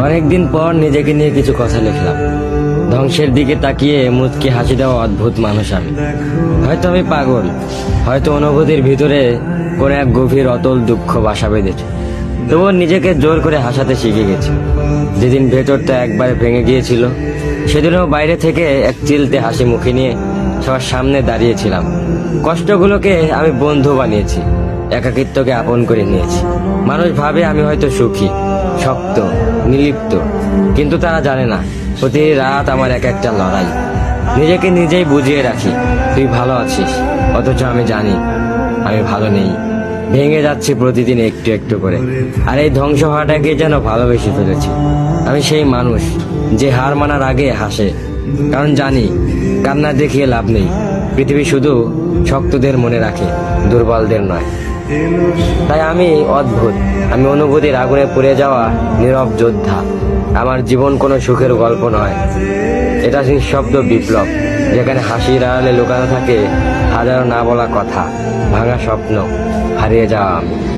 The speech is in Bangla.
অনেকদিন পর নিজেকে নিয়ে কিছু কথা লিখলাম। ধ্বংসের দিকে তাকিয়ে মুচকি হাসি দেওয়া অদ্ভুত মানুষ আমি। হয়তো আমি পাগল, হয়তো অনুভূতির ভিতরে কোনো এক গভীর অতল দুঃখ বাসা বেঁধেছে। তবুও নিজেকে জোর করে হাসাতে শিখে গেছি। যেদিন ভেতরটা একবারে ভেঙে গিয়েছিল, সেদিনও বাইরে থেকে এক চিলতে হাসি মুখে নিয়ে সবার সামনে দাঁড়িয়েছিলাম। কষ্টগুলোকে আমি বন্ধু বানিয়েছি, একাকিত্বকে আপন করে নিয়েছি। মানুষ ভাবে আমি হয়তো সুখী, শক্ত, নির্লিপ্ত, কিন্তু তারা জানে না প্রতি রাত আমার এক একটা লড়াই। নিজেকে নিজেই বুঝিয়ে রাখি তুই ভালো আছিস, অথচ আমি জানি আমি ভালো নেই। ভেঙে যাচ্ছি প্রতিদিন একটু একটু করে, আর এই ধ্বংস হওয়াটাকে যেন ভালোবেসে ফেলেছি। আমি সেই মানুষ যে হার মানার আগে হাসে, কারণ জানি কান্না দেখিয়ে লাভ নেই। পৃথিবী শুধু শক্তদের মনে রাখে, দুর্বলদের নয়। তাই আমি অদ্ভুত, আমি অনুভূতির আগুনে পুড়ে যাওয়া নীরব যোদ্ধা। আমার জীবন কোনো সুখের গল্প নয়, এটা নিঃশব্দ বিপ্লব, যেখানে হাসির আড়ালে লুকানো থাকে হাজারো না বলা কথা, ভাঙা স্বপ্ন, হারিয়ে যাওয়া আমি।